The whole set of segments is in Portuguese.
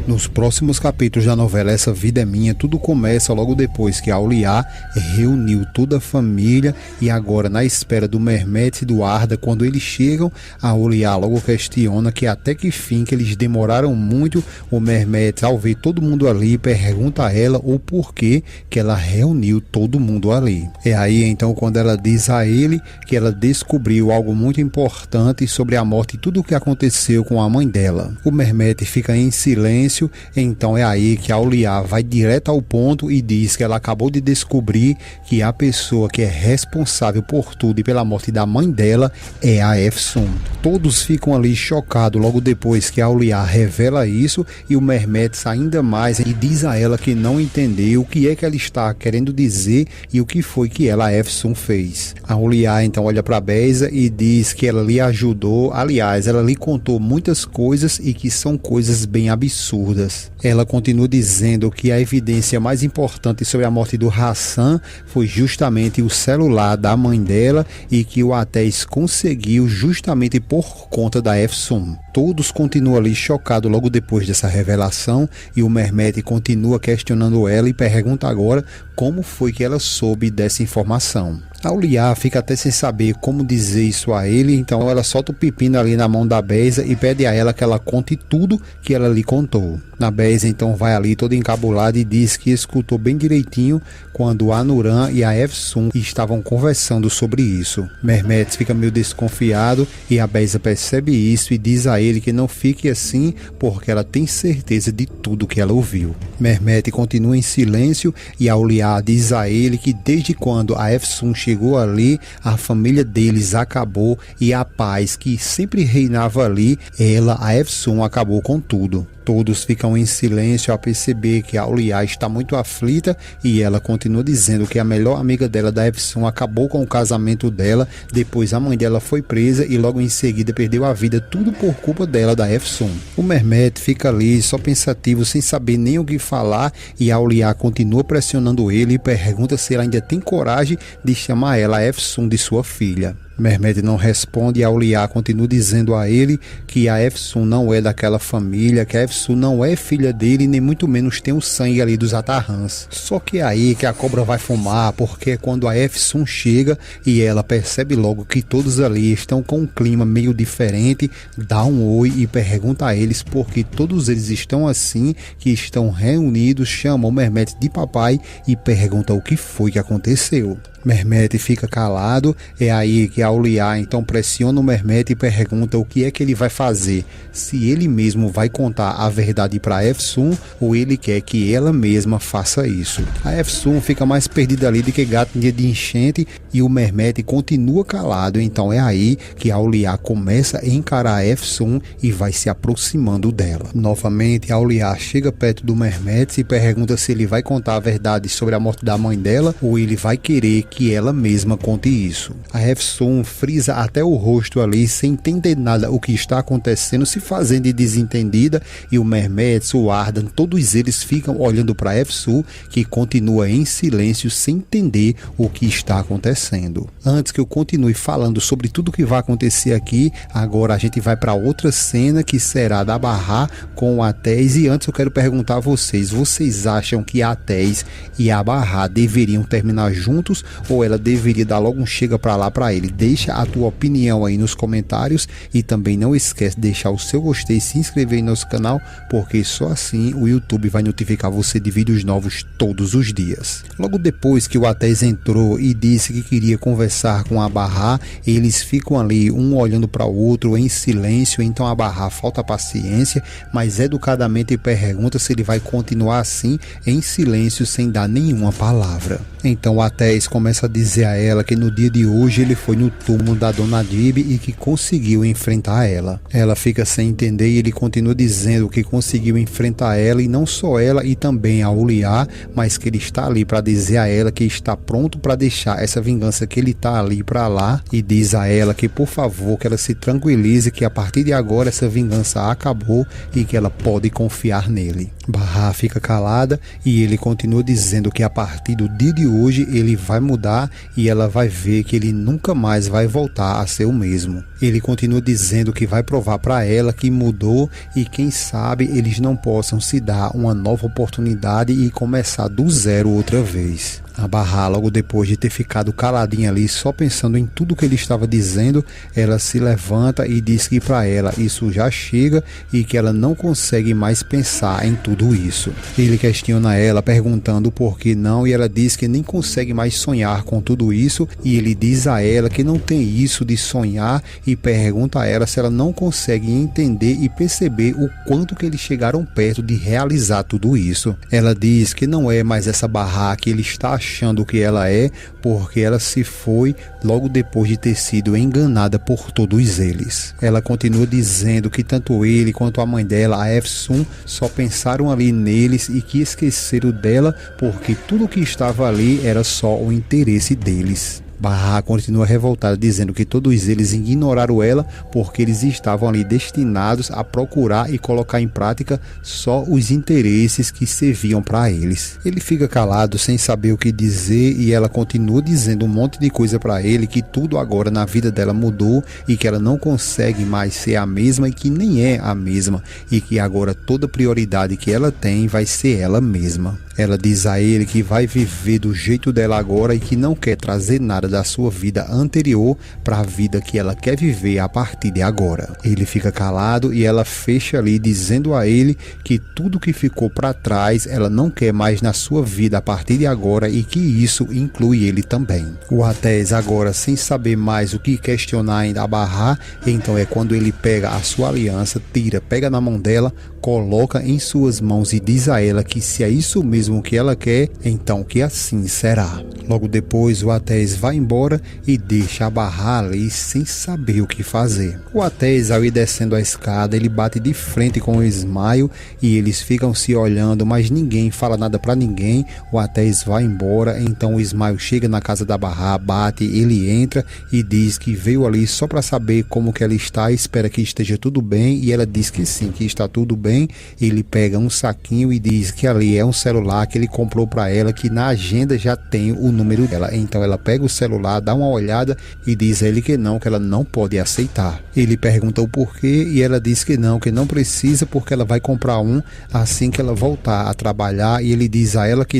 Nos próximos capítulos da novela Essa Vida é Minha, tudo começa logo depois que Auliá reuniu toda a família e agora na espera do Mehmet e do Arda. Quando eles chegam, a Auliá logo questiona que até que fim que eles demoraram muito. O Mehmet, ao ver todo mundo ali, pergunta a ela o porquê que ela reuniu todo mundo ali. É aí então quando ela diz a ele que ela descobriu algo muito importante sobre a morte e tudo o que aconteceu com a mãe dela. O Mehmet fica em silêncio. Então é aí que a Auliá vai direto ao ponto e diz que ela acabou de descobrir que a pessoa que é responsável por tudo e pela morte da mãe dela é a Efsun. Todos ficam ali chocados logo depois que a Auliá revela isso, e o Mehmet ainda mais e diz a ela que não entendeu o que é que ela está querendo dizer e o que foi que ela, a Efsun, fez. A Auliá então olha para Beyza e diz que ela lhe ajudou, aliás, ela lhe contou muitas coisas e que são coisas bem absurdas. Ela continua dizendo que a evidência mais importante sobre a morte do Hassan foi justamente o celular da mãe dela e que o Ateş conseguiu justamente por conta da Efsun. Todos continuam ali chocados logo depois dessa revelação e o Mehmet continua questionando ela e pergunta agora como foi que ela soube dessa informação. A Auliá fica até sem saber como dizer isso a ele, então ela solta o pepino ali na mão da Beyza e pede a ela que ela conte tudo que ela lhe contou. A Beyza então vai ali toda encabulada e diz que escutou bem direitinho quando a Nuran e a Efsun estavam conversando sobre isso. Mehmet fica meio desconfiado e a Beyza percebe isso e diz a ele que não fique assim porque ela tem certeza de tudo que ela ouviu. Mehmet continua em silêncio e a Auliá diz a ele que desde quando a Efsun chegou ali, a família deles acabou e a paz que sempre reinava ali, ela, a Efsun, acabou com tudo. Todos ficam em silêncio a perceber que a Auliá está muito aflita e ela continua dizendo que a melhor amiga dela, da Efsun, acabou com o casamento dela, depois a mãe dela foi presa e logo em seguida perdeu a vida, tudo por culpa dela, da Efsun. O Mehmet fica ali só pensativo, sem saber nem o que falar, e a Auliá continua pressionando ele e pergunta se ele ainda tem coragem de chamar ela, a Efsun, de sua filha. Mehmet não responde e a Auliá continua dizendo a ele que a Efsun não é daquela família, que a Efsun não é filha dele, nem muito menos tem o sangue ali dos Atarrans. Só que é aí que a cobra vai fumar, porque é quando a Efsun chega e ela percebe logo que todos ali estão com um clima meio diferente, dá um oi e pergunta a eles por que todos eles estão assim, que estão reunidos, chama o Mehmet de papai e pergunta o que foi que aconteceu. Mehmet fica calado, é aí que a Auliá então pressiona o Mehmet e pergunta o que é que ele vai fazer, se ele mesmo vai contar a verdade para a Efsun ou ele quer que ela mesma faça isso. A Efsun fica mais perdida ali do que gato em dia de enchente e o Mehmet continua calado, então é aí que a Auliá começa a encarar a Efsun e vai se aproximando dela. Novamente a Auliá chega perto do Mehmet e pergunta se ele vai contar a verdade sobre a morte da mãe dela ou ele vai querer que ela mesma conte isso. A Efsun frisa até o rosto ali, sem entender nada o que está acontecendo, se fazendo de desentendida, e o Mehmet, o Ardan, todos eles ficam olhando para a Efsun, que continua em silêncio, sem entender o que está acontecendo. Antes que eu continue falando sobre tudo que vai acontecer aqui, agora a gente vai para outra cena que será da Bahar com o Ateş, e antes eu quero perguntar a vocês, vocês acham que a Ateş e a Bahar deveriam terminar juntos ou ela deveria dar logo um chega pra lá pra ele? Deixa a tua opinião aí nos comentários e também não esquece de deixar o seu gostei e se inscrever em nosso canal, porque só assim o YouTube vai notificar você de vídeos novos todos os dias. Logo depois que o Ateş entrou e disse que queria conversar com a Bahar, eles ficam ali um olhando para o outro em silêncio, então a Bahar falta paciência, mas educadamente pergunta se ele vai continuar assim em silêncio sem dar nenhuma palavra. Então o Ateş começa a dizer a ela que no dia de hoje ele foi no túmulo da Dona Dib e que conseguiu enfrentar ela. Ela fica sem entender e ele continua dizendo que conseguiu enfrentar ela, e não só ela e também a Auliá, mas que ele está ali para dizer a ela que está pronto para deixar essa vingança, que ele está ali para lá, e diz a ela que por favor que ela se tranquilize, que a partir de agora essa vingança acabou e que ela pode confiar nele. Bahar fica calada e ele continua dizendo que a partir do dia de hoje ele vai mudar e ela vai ver que ele nunca mais vai voltar a ser o mesmo. Ele continua dizendo que vai provar para ela que mudou e quem sabe eles não possam se dar uma nova oportunidade e começar do zero outra vez. A Bahá, logo depois de ter ficado caladinha ali, só pensando em tudo que ele estava dizendo, ela se levanta e diz que para ela isso já chega e que ela não consegue mais pensar em tudo isso. Ele questiona ela, perguntando por que não, e ela diz que nem consegue mais sonhar com tudo isso, e ele diz a ela que não tem isso de sonhar e pergunta a ela se ela não consegue entender e perceber o quanto que eles chegaram perto de realizar tudo isso. Ela diz que não é mais essa Bahá que ele está achando que ela é, porque ela se foi logo depois de ter sido enganada por todos eles. Ela continua dizendo que tanto ele quanto a mãe dela, a Efsun, só pensaram ali neles e que esqueceram dela porque tudo que estava ali era só o interesse deles. Bahá continua revoltada, dizendo que todos eles ignoraram ela porque eles estavam ali destinados a procurar e colocar em prática só os interesses que serviam para eles. Ele fica calado sem saber o que dizer e ela continua dizendo um monte de coisa para ele, que tudo agora na vida dela mudou e que ela não consegue mais ser a mesma e que nem é a mesma e que agora toda prioridade que ela tem vai ser ela mesma. Ela diz a ele que vai viver do jeito dela agora e que não quer trazer nada da sua vida anterior para a vida que ela quer viver a partir de agora. Ele fica calado e ela fecha ali dizendo a ele que tudo que ficou para trás ela não quer mais na sua vida a partir de agora e que isso inclui ele também. O Atés agora, sem saber mais o que questionar ainda a Bahá, então é quando ele pega a sua aliança, pega na mão dela, coloca em suas mãos e diz a ela que se é isso mesmo que ela quer, então que assim será. Logo depois o Atés vai embora e deixa a Bahá ali sem saber o que fazer. O Atés, ao ir descendo a escada, ele bate de frente com o Ismael e eles ficam se olhando, mas ninguém fala nada para ninguém. O Atés vai embora, então o Ismael chega na casa da Bahá, bate, ele entra e diz que veio ali só para saber como que ela está, espera que esteja tudo bem, e ela diz que sim, que está tudo bem. Ele pega um saquinho e diz que ali é um celular que ele comprou para ela, que na agenda já tem o número dela. Então ela pega o celular, dá uma olhada e diz a ele que ela não pode aceitar. Ele pergunta o porquê e ela diz que não precisa, porque ela vai comprar um assim que ela voltar a trabalhar, e ele diz a ela que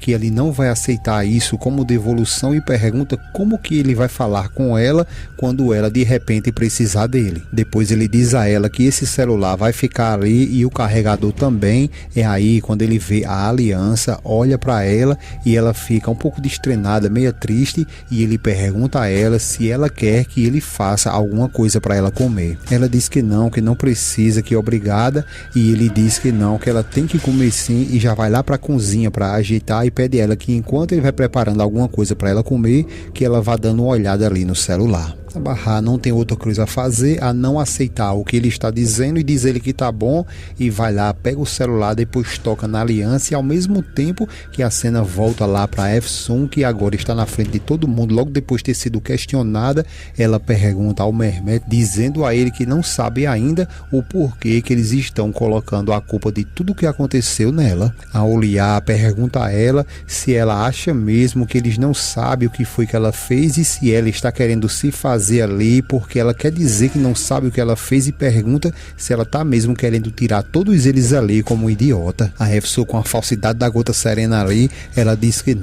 ele não vai aceitar isso como devolução, e pergunta como que ele vai falar com ela quando ela de repente precisar dele. Depois ele diz a ela que esse celular vai ficar ali e o carregador também. É aí quando ele vê a aliança, olha para ela e ela fica um pouco destrenada, meio triste, e ele pergunta a ela se ela quer que ele faça alguma coisa para ela comer. Ela diz que não precisa, que é obrigada, e ele diz que ela tem que comer sim, e já vai lá para a cozinha para ajeitar e pede ela que enquanto ele vai preparando alguma coisa para ela comer, que ela vá dando uma olhada ali no celular. A Bahá não tem outra coisa a fazer a não aceitar o que ele está dizendo e diz ele que tá bom, e vai lá, pega o celular, depois toca na aliança, e ao mesmo tempo que a cena volta lá para Efsun, que agora está na frente de todo mundo, logo depois de ter sido questionada, ela pergunta ao Mehmet, dizendo a ele que não sabe ainda o porquê que eles estão colocando a culpa de tudo o que aconteceu nela. A Oliá pergunta a ela se ela acha mesmo que eles não sabem o que foi que ela fez e se ela está querendo se fazer ali porque ela quer dizer que não sabe o que ela fez, e pergunta se ela tá mesmo querendo tirar todos eles ali como idiota. A Efsun, com a falsidade da gota serena ali, ela diz que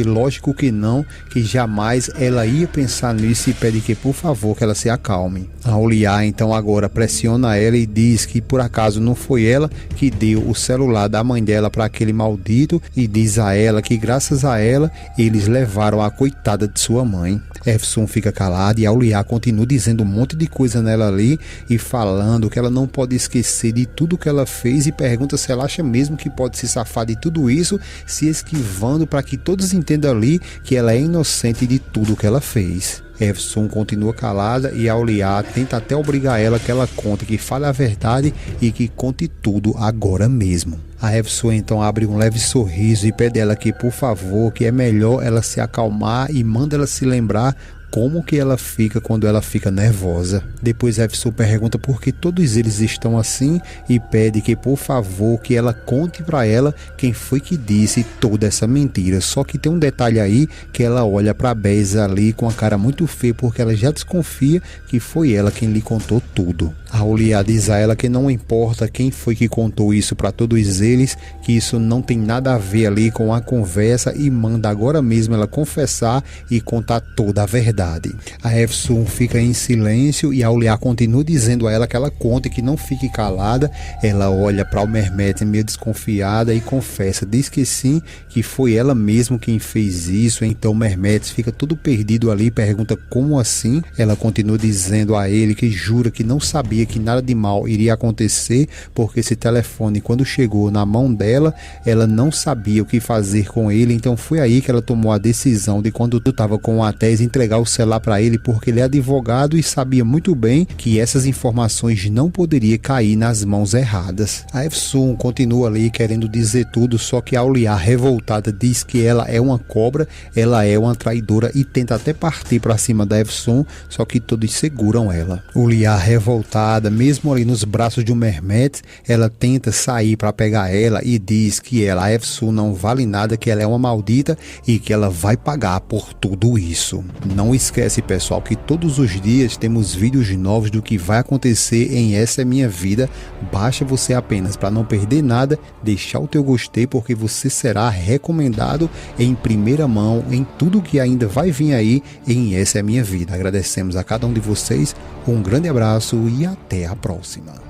lógico que não, que jamais ela ia pensar nisso, e pede que por favor que ela se acalme. A Oliá então agora pressiona ela e diz que por acaso não foi ela que deu o celular da mãe dela para aquele maldito, e diz a ela que graças a ela eles levaram a coitada de sua mãe. Efsun fica calada e a Oliá continua dizendo um monte de coisa nela ali e falando que ela não pode esquecer de tudo que ela fez, e pergunta se ela acha mesmo que pode se safar de tudo isso, se esquivando para que todos entendam ali que ela é inocente de tudo que ela fez. Efsun continua calada e a Oliá tenta até obrigar ela que ela conte, que fale a verdade e que conte tudo agora mesmo. A Efsun então abre um leve sorriso e pede ela que por favor, que é melhor ela se acalmar, e manda ela se lembrar como que ela fica quando ela fica nervosa. Depois Efsun pergunta por que todos eles estão assim e pede que por favor que ela conte para ela quem foi que disse toda essa mentira. Só que tem um detalhe aí que ela olha para Bess ali com a cara muito feia porque ela já desconfia que foi ela quem lhe contou tudo. A Auliar diz a ela que não importa quem foi que contou isso para todos eles, que isso não tem nada a ver ali com a conversa e manda agora mesmo ela confessar e contar toda a verdade. A Efsun fica em silêncio e a Auliar continua dizendo a ela que ela conte, que não fique calada. Ela olha para o Mehmet meio desconfiada e confessa, diz que sim, que foi ela mesmo quem fez isso. Então o Mehmet fica todo perdido ali, pergunta como assim. Ela continua dizendo a ele que jura que não sabia que nada de mal iria acontecer, porque esse telefone quando chegou na mão dela, ela não sabia o que fazer com ele. Então foi aí que ela tomou a decisão de, quando tu estava com a Tess, entregar o celular para ele, porque ele é advogado e sabia muito bem que essas informações não poderiam cair nas mãos erradas. A Efsun continua ali querendo dizer tudo, só que a Auliar, revoltada, diz que ela é uma cobra, ela é uma traidora e tenta até partir para cima da Efsun, só que todos seguram ela. Auliar, revoltada, mesmo ali nos braços de um Mehmet, ela tenta sair para pegar ela e diz que ela, a Efsun, não vale nada, que ela é uma maldita e que ela vai pagar por tudo isso. Não esquece, pessoal, que todos os dias temos vídeos novos do que vai acontecer em Essa é Minha Vida. Basta você apenas, para não perder nada, deixar o teu gostei, porque você será recomendado em primeira mão em tudo que ainda vai vir aí em Essa é Minha Vida. Agradecemos a cada um de vocês, um grande abraço e até a próxima.